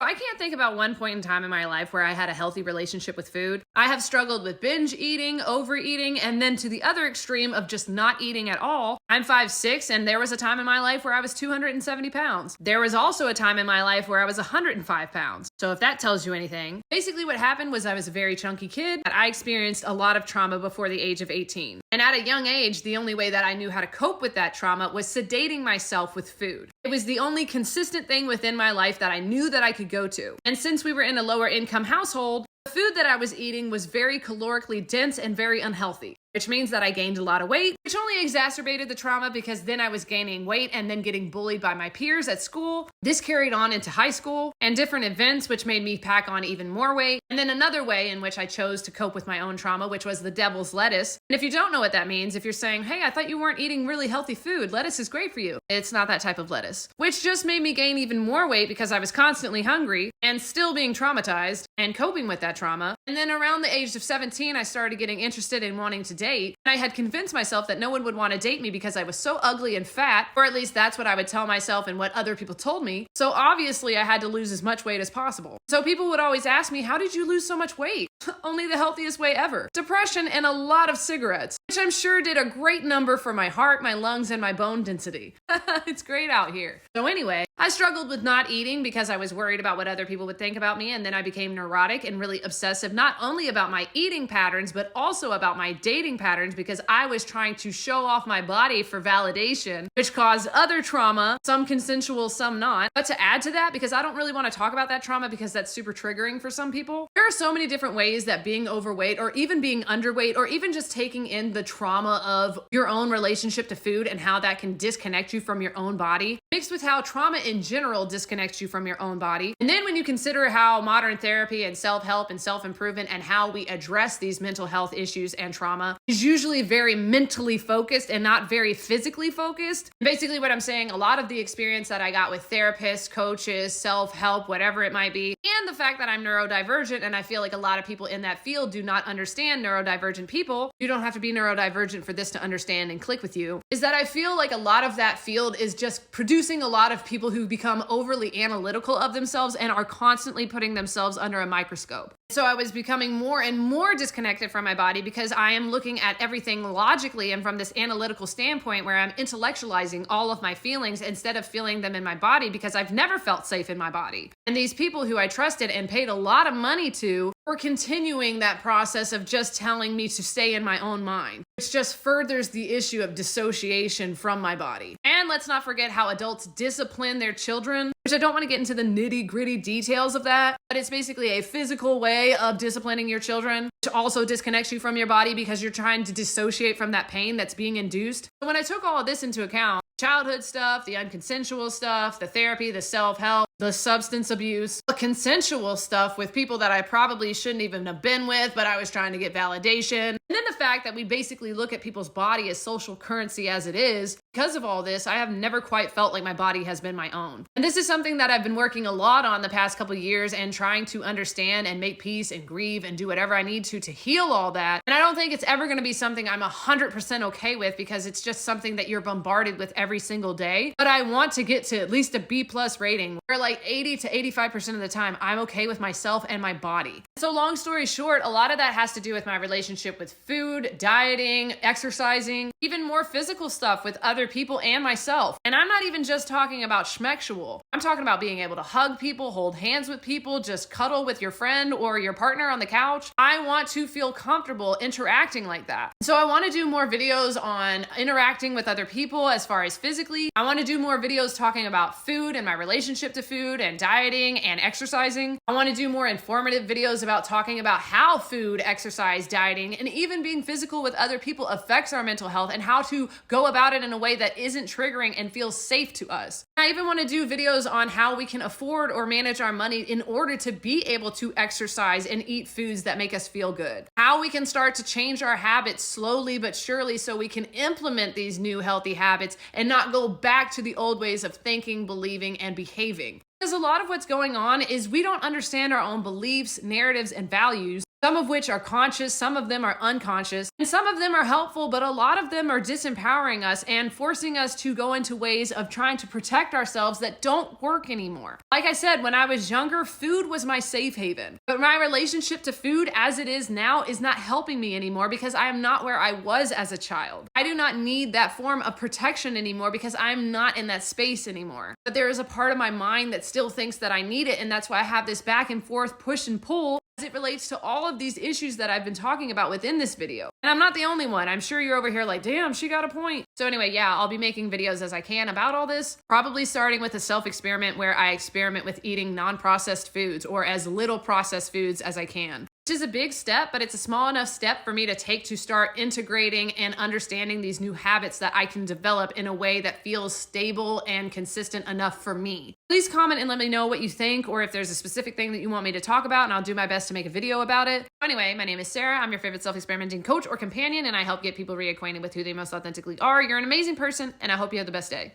I can't think about one point in time in my life where I had a healthy relationship with food. I have struggled with binge eating, overeating, and then to the other extreme of just not eating at all. I'm 5'6", and there was a time in my life where I was 270 pounds. There was also a time in my life where I was 105 pounds. So if that tells you anything, basically what happened was I was a very chunky kid. I experienced a lot of trauma before the age of 18. And at a young age, the only way that I knew how to cope with that trauma was sedating myself with food. It was the only consistent thing within my life that I knew that I could go to. And since we were in a lower income household, the food that I was eating was very calorically dense and very unhealthy, which means that I gained a lot of weight, which only exacerbated the trauma because then I was gaining weight and then getting bullied by my peers at school. This carried on into high school and different events, which made me pack on even more weight. And then another way in which I chose to cope with my own trauma, which was the devil's lettuce. And if you don't know what that means, if you're saying, hey, I thought you weren't eating really healthy food, lettuce is great for you. It's not that type of lettuce, which just made me gain even more weight because I was constantly hungry and still being traumatized and coping with that trauma. And then around the age of 17, I started getting interested in wanting to date. And I had convinced myself that no one would want to date me because I was so ugly and fat, or at least that's what I would tell myself and what other people told me. So obviously I had to lose as much weight as possible. So people would always ask me, how did you lose so much weight? Only the healthiest way ever. Depression and a lot of cigarettes, which I'm sure did a great number for my heart, my lungs, and my bone density. It's great out here. So anyway, I struggled with not eating because I was worried about what other people would think about me, and then I became neurotic and really obsessive, not only about my eating patterns, but also about my dating patterns because I was trying to show off my body for validation, which caused other trauma, some consensual, some not. But to add to that, because I don't really want to talk about that trauma because that's super triggering for some people, there are so many different ways that being overweight or even being underweight or even just taking in the trauma of your own relationship to food and how that can disconnect you from your own body, mixed with how trauma in general disconnects you from your own body. And then when you consider how modern therapy and self-help and self-improvement and how we address these mental health issues and trauma is usually very mentally focused and not very physically focused. Basically what I'm saying, a lot of the experience that I got with therapists, coaches, self-help, whatever it might be, and the fact that I'm neurodivergent, and I feel like a lot of people in that field do not understand neurodivergent people. You don't have to be neurodivergent for this to understand and click with you, is that I feel like a lot of that field is just producing a lot of people who become overly analytical of themselves and are constantly putting themselves under a microscope. So I was becoming more and more disconnected from my body because I am looking at everything logically and from this analytical standpoint where I'm intellectualizing all of my feelings instead of feeling them in my body because I've never felt safe in my body. And these people who I trusted and paid a lot of money to were continuing that process of just telling me to stay in my own mind, which just furthers the issue of dissociation from my body. And let's not forget how adults discipline their children, which I don't want to get into the nitty-gritty details of that, but it's basically a physical way of disciplining your children, which also disconnects you from your body because you're trying to dissociate from that pain that's being induced. So when I took all of this into account, childhood stuff, the unconsensual stuff, the therapy, the self-help, the substance abuse, the consensual stuff with people that I probably shouldn't even have been with, but I was trying to get validation. And then the fact that we basically look at people's body as social currency as it is. Because of all this, I have never quite felt like my body has been my own. And this is something that I've been working a lot on the past couple of years and trying to understand and make peace and grieve and do whatever I need to heal all that. And I don't think it's ever going to be something I'm 100% okay with because it's just something that you're bombarded with every single day. But I want to get to at least a B+ rating where like 80 to 85% of the time I'm okay with myself and my body. So long story short, a lot of that has to do with my relationship with food, dieting, exercising, even more physical stuff with other people and myself. And I'm not even just talking about schmexual. I'm talking about being able to hug people, hold hands with people, just cuddle with your friend or your partner on the couch. I want to feel comfortable interacting like that. So I want to do more videos on interacting with other people as far as physically. I want to do more videos talking about food and my relationship to food and dieting and exercising. I want to do more informative videos about talking about how food, exercise, dieting, and even being physical with other people affects our mental health and how to go about it in a way that isn't triggering and feels safe to us. I even want to do videos on how we can afford or manage our money in order to be able to exercise and eat foods that make us feel good. How we can start to change our habits slowly but surely so we can implement these new healthy habits and not go back to the old ways of thinking, believing, and behaving. Because a lot of what's going on is we don't understand our own beliefs, narratives, and values. some of which are conscious, some of them are unconscious, and some of them are helpful, but a lot of them are disempowering us and forcing us to go into ways of trying to protect ourselves that don't work anymore. Like I said, when I was younger, food was my safe haven, but my relationship to food as it is now is not helping me anymore because I am not where I was as a child. I do not need that form of protection anymore because I'm not in that space anymore. But there is a part of my mind that still thinks that I need it, and that's why I have this back and forth push and pull as it relates to all of these issues that I've been talking about within this video. And I'm not the only one. I'm sure you're over here like, damn, she got a point. So anyway, yeah, I'll be making videos as I can about all this, probably starting with a self-experiment where I experiment with eating non-processed foods or as little processed foods as I can. Which is a big step, but it's a small enough step for me to take to start integrating and understanding these new habits that I can develop in a way that feels stable and consistent enough for me. Please comment and let me know what you think, or if there's a specific thing that you want me to talk about, and I'll do my best to make a video about it. Anyway, my name is Sarah. I'm your favorite self-experimenting coach or companion, and I help get people reacquainted with who they most authentically are. You're an amazing person, and I hope you have the best day.